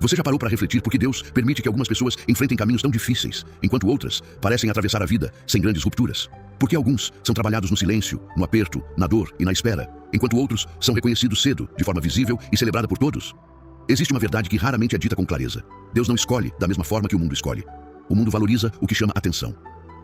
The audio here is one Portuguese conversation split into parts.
Você já parou para refletir por que Deus permite que algumas pessoas enfrentem caminhos tão difíceis, enquanto outras parecem atravessar a vida sem grandes rupturas? Por que alguns são trabalhados no silêncio, no aperto, na dor e na espera, enquanto outros são reconhecidos cedo, de forma visível e celebrada por todos? Existe uma verdade que raramente é dita com clareza. Deus não escolhe da mesma forma que o mundo escolhe. O mundo valoriza o que chama atenção.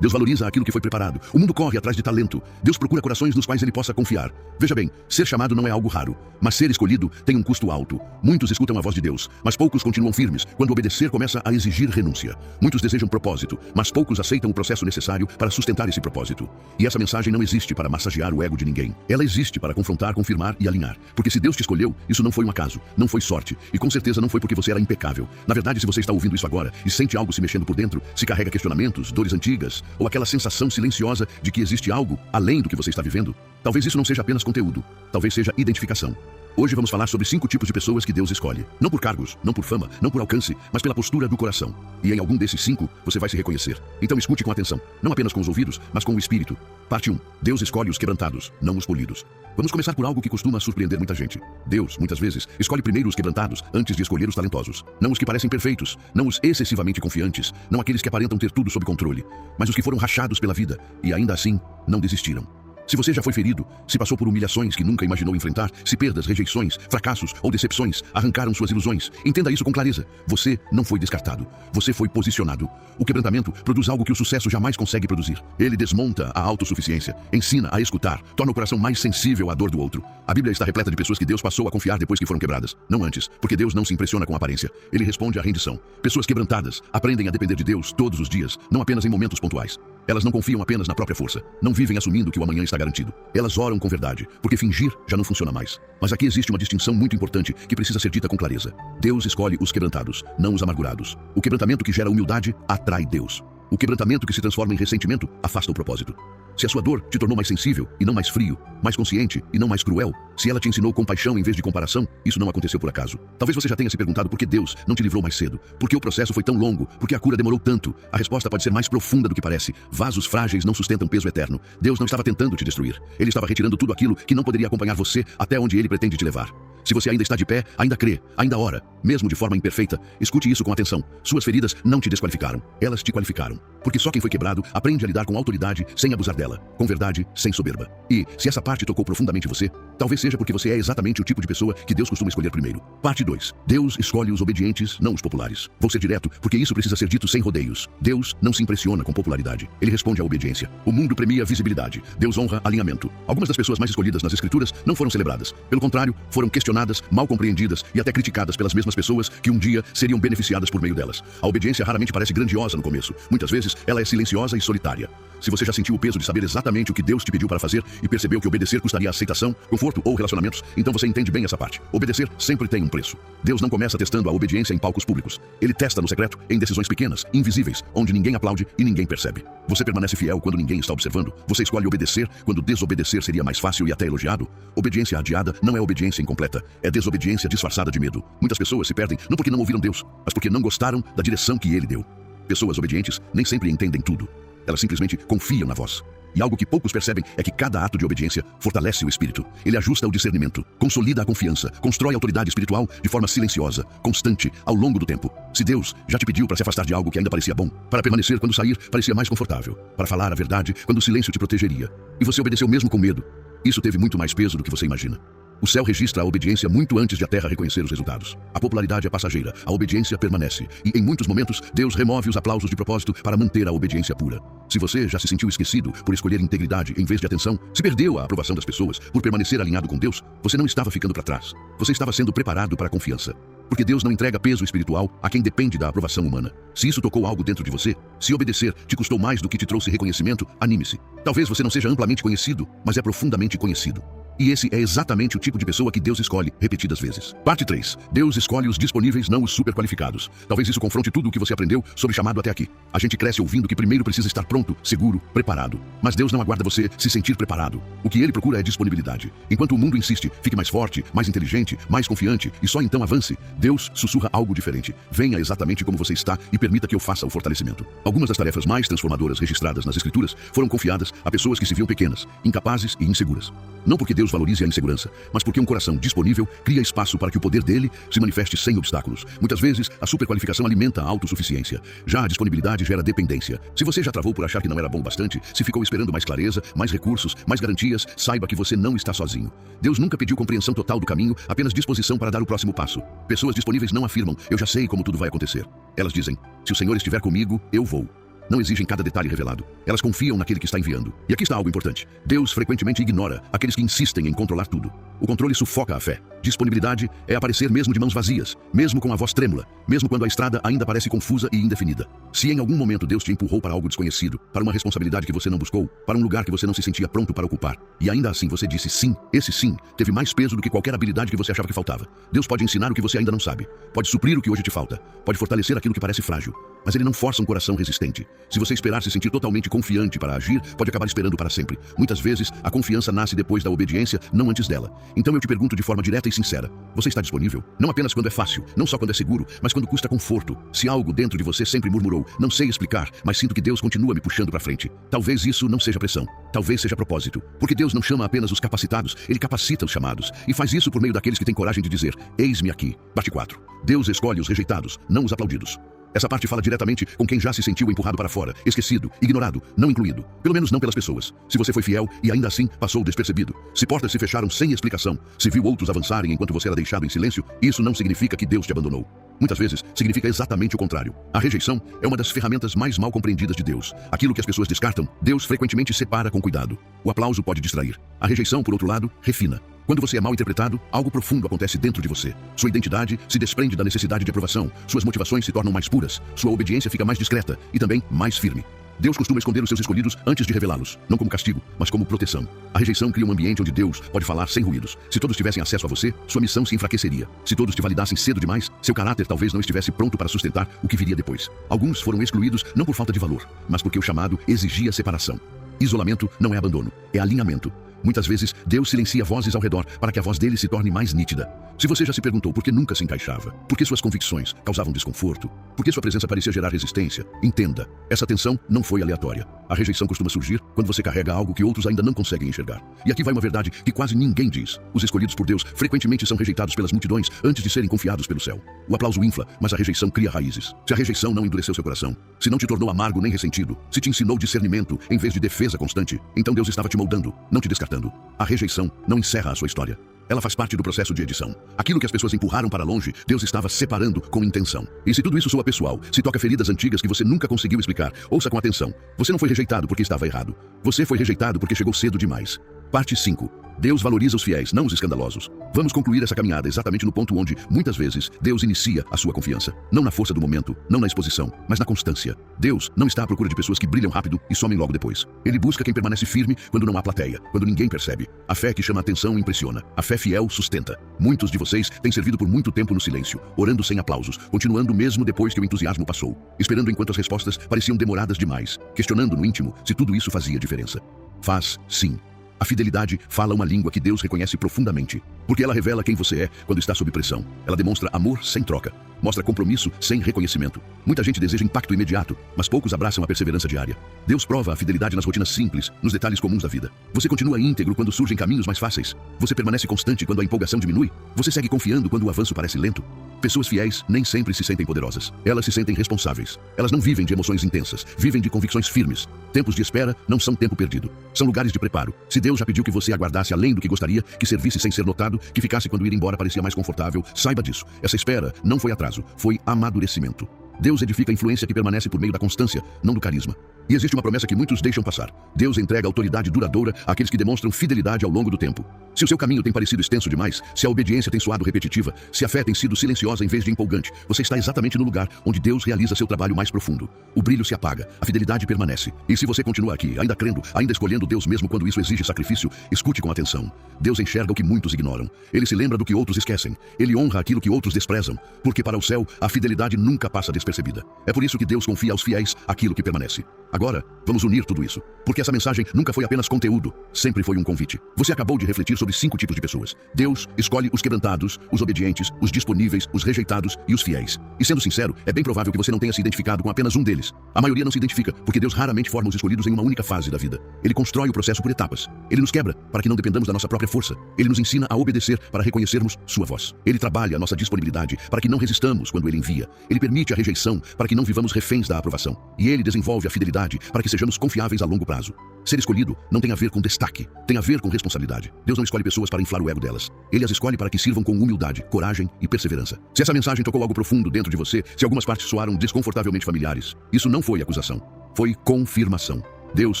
Deus valoriza aquilo que foi preparado. O mundo corre atrás de talento. Deus procura corações nos quais ele possa confiar. Veja bem, ser chamado não é algo raro, mas ser escolhido tem um custo alto. Muitos escutam a voz de Deus, mas poucos continuam firmes quando obedecer começa a exigir renúncia. Muitos desejam propósito, mas poucos aceitam o processo necessário para sustentar esse propósito. E essa mensagem não existe para massagear o ego de ninguém. Ela existe para confrontar, confirmar e alinhar. Porque se Deus te escolheu, isso não foi um acaso, não foi sorte, e com certeza não foi porque você era impecável. Na verdade, se você está ouvindo isso agora e sente algo se mexendo por dentro, se carrega questionamentos, dores antigas, ou aquela sensação silenciosa de que existe algo além do que você está vivendo, talvez isso não seja apenas conteúdo, talvez seja identificação. Hoje vamos falar sobre 5 tipos de pessoas que Deus escolhe. Não por cargos, não por fama, não por alcance, mas pela postura do coração. E em algum desses 5, você vai se reconhecer. Então escute com atenção, não apenas com os ouvidos, mas com o espírito. Parte 1. Deus escolhe os quebrantados, não os polidos. Vamos começar por algo que costuma surpreender muita gente. Deus, muitas vezes, escolhe primeiro os quebrantados antes de escolher os talentosos. Não os que parecem perfeitos, não os excessivamente confiantes, não aqueles que aparentam ter tudo sob controle, mas os que foram rachados pela vida e ainda assim não desistiram. Se você já foi ferido, se passou por humilhações que nunca imaginou enfrentar, se perdas, rejeições, fracassos ou decepções arrancaram suas ilusões, entenda isso com clareza. Você não foi descartado. Você foi posicionado. O quebrantamento produz algo que o sucesso jamais consegue produzir. Ele desmonta a autossuficiência, ensina a escutar, torna o coração mais sensível à dor do outro. A Bíblia está repleta de pessoas que Deus passou a confiar depois que foram quebradas, não antes, porque Deus não se impressiona com a aparência. Ele responde à rendição. Pessoas quebrantadas aprendem a depender de Deus todos os dias, não apenas em momentos pontuais. Elas não confiam apenas na própria força, não vivem assumindo que o amanhã está garantido. Elas oram com verdade, porque fingir já não funciona mais. Mas aqui existe uma distinção muito importante que precisa ser dita com clareza. Deus escolhe os quebrantados, não os amargurados. O quebrantamento que gera humildade atrai Deus. O quebrantamento que se transforma em ressentimento afasta o propósito. Se a sua dor te tornou mais sensível e não mais frio, mais consciente e não mais cruel, se ela te ensinou compaixão em vez de comparação, isso não aconteceu por acaso. Talvez você já tenha se perguntado por que Deus não te livrou mais cedo, por que o processo foi tão longo, por que a cura demorou tanto. A resposta pode ser mais profunda do que parece. Vasos frágeis não sustentam peso eterno. Deus não estava tentando te destruir. Ele estava retirando tudo aquilo que não poderia acompanhar você até onde Ele pretende te levar. Se você ainda está de pé, ainda crê, ainda ora, mesmo de forma imperfeita, escute isso com atenção. Suas feridas não te desqualificaram, elas te qualificaram. Porque só quem foi quebrado aprende a lidar com autoridade sem abusar dela, com verdade sem soberba. E, se essa parte tocou profundamente você, talvez seja porque você é exatamente o tipo de pessoa que Deus costuma escolher primeiro. Parte 2. Deus escolhe os obedientes, não os populares. Vou ser direto, porque isso precisa ser dito sem rodeios. Deus não se impressiona com popularidade. Ele responde à obediência. O mundo premia visibilidade. Deus honra alinhamento. Algumas das pessoas mais escolhidas nas Escrituras não foram celebradas. Pelo contrário, foram questionadas, mal compreendidas e até criticadas pelas mesmas pessoas que um dia seriam beneficiadas por meio delas. A obediência raramente parece grandiosa no começo. Muitas vezes, ela é silenciosa e solitária. Se você já sentiu o peso de saber exatamente o que Deus te pediu para fazer e percebeu que obedecer custaria aceitação, conforto ou relacionamentos, então você entende bem essa parte. Obedecer sempre tem um preço. Deus não começa testando a obediência em palcos públicos. Ele testa no secreto, em decisões pequenas, invisíveis, onde ninguém aplaude e ninguém percebe. Você permanece fiel quando ninguém está observando. Você escolhe obedecer quando desobedecer seria mais fácil e até elogiado. Obediência adiada não é obediência incompleta, é desobediência disfarçada de medo. Muitas pessoas se perdem não porque não ouviram Deus, mas porque não gostaram da direção que Ele deu. Pessoas obedientes nem sempre entendem tudo. Elas simplesmente confiam na voz. E algo que poucos percebem é que cada ato de obediência fortalece o espírito. Ele ajusta o discernimento, consolida a confiança, constrói autoridade espiritual de forma silenciosa, constante, ao longo do tempo. Se Deus já te pediu para se afastar de algo que ainda parecia bom, para permanecer quando sair parecia mais confortável, para falar a verdade quando o silêncio te protegeria, e você obedeceu mesmo com medo, isso teve muito mais peso do que você imagina. O céu registra a obediência muito antes de a terra reconhecer os resultados. A popularidade é passageira, a obediência permanece. E em muitos momentos, Deus remove os aplausos de propósito para manter a obediência pura. Se você já se sentiu esquecido por escolher integridade em vez de atenção, se perdeu a aprovação das pessoas por permanecer alinhado com Deus, você não estava ficando para trás. Você estava sendo preparado para a confiança. Porque Deus não entrega peso espiritual a quem depende da aprovação humana. Se isso tocou algo dentro de você, se obedecer te custou mais do que te trouxe reconhecimento, anime-se. Talvez você não seja amplamente conhecido, mas é profundamente conhecido. E esse é exatamente o tipo de pessoa que Deus escolhe repetidas vezes. Parte 3. Deus escolhe os disponíveis, não os superqualificados. Talvez isso confronte tudo o que você aprendeu sobre chamado até aqui. A gente cresce ouvindo que primeiro precisa estar pronto, seguro, preparado. Mas Deus não aguarda você se sentir preparado. O que Ele procura é disponibilidade. Enquanto o mundo insiste, fique mais forte, mais inteligente, mais confiante e só então avance, Deus sussurra algo diferente. Venha exatamente como você está e permita que eu faça o fortalecimento. Algumas das tarefas mais transformadoras registradas nas Escrituras foram confiadas a pessoas que se viam pequenas, incapazes e inseguras. Não porque Deus Deus valorize a insegurança, mas porque um coração disponível cria espaço para que o poder dele se manifeste sem obstáculos. Muitas vezes, a superqualificação alimenta a autossuficiência. Já a disponibilidade gera dependência. Se você já travou por achar que não era bom bastante, se ficou esperando mais clareza, mais recursos, mais garantias, saiba que você não está sozinho. Deus nunca pediu compreensão total do caminho, apenas disposição para dar o próximo passo. Pessoas disponíveis não afirmam, eu já sei como tudo vai acontecer. Elas dizem, se o Senhor estiver comigo, eu vou. Não exigem cada detalhe revelado. Elas confiam naquele que está enviando. E aqui está algo importante. Deus frequentemente ignora aqueles que insistem em controlar tudo. O controle sufoca a fé. Disponibilidade é aparecer mesmo de mãos vazias, mesmo com a voz trêmula, mesmo quando a estrada ainda parece confusa e indefinida. Se em algum momento Deus te empurrou para algo desconhecido, para uma responsabilidade que você não buscou, para um lugar que você não se sentia pronto para ocupar, e ainda assim você disse sim, esse sim teve mais peso do que qualquer habilidade que você achava que faltava. Deus pode ensinar o que você ainda não sabe, pode suprir o que hoje te falta, pode fortalecer aquilo que parece frágil, mas ele não força um coração resistente. Se você esperar se sentir totalmente confiante para agir, pode acabar esperando para sempre. Muitas vezes, a confiança nasce depois da obediência, não antes dela. Então eu te pergunto de forma direta e sincera, você está disponível? Não apenas quando é fácil, não só quando é seguro, mas quando custa conforto. Se algo dentro de você sempre murmurou, não sei explicar, mas sinto que Deus continua me puxando para frente. Talvez isso não seja pressão, talvez seja propósito. Porque Deus não chama apenas os capacitados, Ele capacita os chamados. E faz isso por meio daqueles que têm coragem de dizer, eis-me aqui. Parte 4. Deus escolhe os rejeitados, não os aplaudidos. Essa parte fala diretamente com quem já se sentiu empurrado para fora, esquecido, ignorado, não incluído. Pelo menos não pelas pessoas. Se você foi fiel e ainda assim passou despercebido. Se portas se fecharam sem explicação, se viu outros avançarem enquanto você era deixado em silêncio, isso não significa que Deus te abandonou. Muitas vezes, significa exatamente o contrário. A rejeição é uma das ferramentas mais mal compreendidas de Deus. Aquilo que as pessoas descartam, Deus frequentemente separa com cuidado. O aplauso pode distrair. A rejeição, por outro lado, refina. Quando você é mal interpretado, algo profundo acontece dentro de você. Sua identidade se desprende da necessidade de aprovação, suas motivações se tornam mais puras, sua obediência fica mais discreta e também mais firme. Deus costuma esconder os seus escolhidos antes de revelá-los, não como castigo, mas como proteção. A rejeição cria um ambiente onde Deus pode falar sem ruídos. Se todos tivessem acesso a você, sua missão se enfraqueceria. Se todos te validassem cedo demais, seu caráter talvez não estivesse pronto para sustentar o que viria depois. Alguns foram excluídos não por falta de valor, mas porque o chamado exigia separação. Isolamento não é abandono, é alinhamento. Muitas vezes, Deus silencia vozes ao redor para que a voz dele se torne mais nítida. Se você já se perguntou por que nunca se encaixava, por que suas convicções causavam desconforto, por que sua presença parecia gerar resistência, entenda, essa tensão não foi aleatória. A rejeição costuma surgir quando você carrega algo que outros ainda não conseguem enxergar. E aqui vai uma verdade que quase ninguém diz. Os escolhidos por Deus frequentemente são rejeitados pelas multidões antes de serem confiados pelo céu. O aplauso infla, mas a rejeição cria raízes. Se a rejeição não endureceu seu coração, se não te tornou amargo nem ressentido, se te ensinou discernimento em vez de defesa constante, então Deus estava te moldando, não te descartando. A rejeição não encerra a sua história. Ela faz parte do processo de edição. Aquilo que as pessoas empurraram para longe, Deus estava separando com intenção. E se tudo isso soa pessoal, se toca feridas antigas que você nunca conseguiu explicar, ouça com atenção. Você não foi rejeitado porque estava errado. Você foi rejeitado porque chegou cedo demais. Parte 5. Deus valoriza os fiéis, não os escandalosos. Vamos concluir essa caminhada exatamente no ponto onde, muitas vezes, Deus inicia a sua confiança. Não na força do momento, não na exposição, mas na constância. Deus não está à procura de pessoas que brilham rápido e somem logo depois. Ele busca quem permanece firme quando não há plateia, quando ninguém percebe. A fé que chama a atenção impressiona. A fé fiel sustenta. Muitos de vocês têm servido por muito tempo no silêncio, orando sem aplausos, continuando mesmo depois que o entusiasmo passou, esperando enquanto as respostas pareciam demoradas demais, questionando no íntimo se tudo isso fazia diferença. Faz, sim. A fidelidade fala uma língua que Deus reconhece profundamente, porque ela revela quem você é quando está sob pressão. Ela demonstra amor sem troca, mostra compromisso sem reconhecimento. Muita gente deseja impacto imediato, mas poucos abraçam a perseverança diária. Deus prova a fidelidade nas rotinas simples, nos detalhes comuns da vida. Você continua íntegro quando surgem caminhos mais fáceis. Você permanece constante quando a empolgação diminui. Você segue confiando quando o avanço parece lento. Pessoas fiéis nem sempre se sentem poderosas. Elas se sentem responsáveis. Elas não vivem de emoções intensas, vivem de convicções firmes. Tempos de espera não são tempo perdido. São lugares de preparo. Se Deus já pediu que você aguardasse além do que gostaria, que servisse sem ser notado, que ficasse quando ir embora parecia mais confortável, saiba disso. Essa espera não foi atraso, foi amadurecimento. Deus edifica a influência que permanece por meio da constância, não do carisma. E existe uma promessa que muitos deixam passar. Deus entrega autoridade duradoura àqueles que demonstram fidelidade ao longo do tempo. Se o seu caminho tem parecido extenso demais, se a obediência tem soado repetitiva, se a fé tem sido silenciosa em vez de empolgante, você está exatamente no lugar onde Deus realiza seu trabalho mais profundo. O brilho se apaga, a fidelidade permanece. E se você continua aqui, ainda crendo, ainda escolhendo Deus mesmo quando isso exige sacrifício, escute com atenção. Deus enxerga o que muitos ignoram. Ele se lembra do que outros esquecem. Ele honra aquilo que outros desprezam. Porque para o céu, a fidelidade nunca passa despercebida. É por isso que Deus confia aos fiéis aquilo que permanece. Agora, vamos unir tudo isso, porque essa mensagem nunca foi apenas conteúdo, sempre foi um convite. Você acabou de refletir sobre 5 tipos de pessoas. Deus escolhe os quebrantados, os obedientes, os disponíveis, os rejeitados e os fiéis. E sendo sincero, é bem provável que você não tenha se identificado com apenas um deles. A maioria não se identifica, porque Deus raramente forma os escolhidos em uma única fase da vida. Ele constrói o processo por etapas. Ele nos quebra para que não dependamos da nossa própria força. Ele nos ensina a obedecer para reconhecermos sua voz. Ele trabalha a nossa disponibilidade para que não resistamos quando ele envia. Ele permite a rejeição para que não vivamos reféns da aprovação. E ele desenvolve a fidelidade para que sejamos confiáveis a longo prazo. Ser escolhido não tem a ver com destaque, tem a ver com responsabilidade. Deus não escolhe pessoas para inflar o ego delas. Ele as escolhe para que sirvam com humildade, coragem e perseverança. Se essa mensagem tocou algo profundo dentro de você, se algumas partes soaram desconfortavelmente familiares, isso não foi acusação, foi confirmação. Deus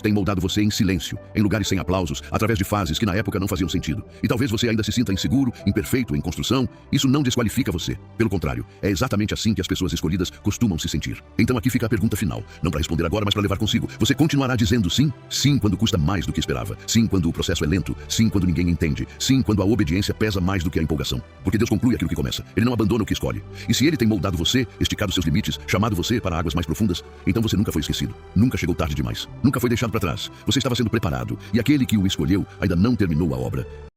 tem moldado você em silêncio, em lugares sem aplausos, através de fases que na época não faziam sentido. E talvez você ainda se sinta inseguro, imperfeito, em construção. Isso não desqualifica você. Pelo contrário, é exatamente assim que as pessoas escolhidas costumam se sentir. Então aqui fica a pergunta final. Não para responder agora, mas para levar consigo. Você continuará dizendo sim? Sim quando custa mais do que esperava. Sim quando o processo é lento. Sim quando ninguém entende. Sim quando a obediência pesa mais do que a empolgação. Porque Deus conclui aquilo que começa. Ele não abandona o que escolhe. E se Ele tem moldado você, esticado seus limites, chamado você para águas mais profundas, então você nunca foi esquecido. Nunca chegou tarde demais. Nunca foi deixado para trás. Você estava sendo preparado, e aquele que o escolheu ainda não terminou a obra.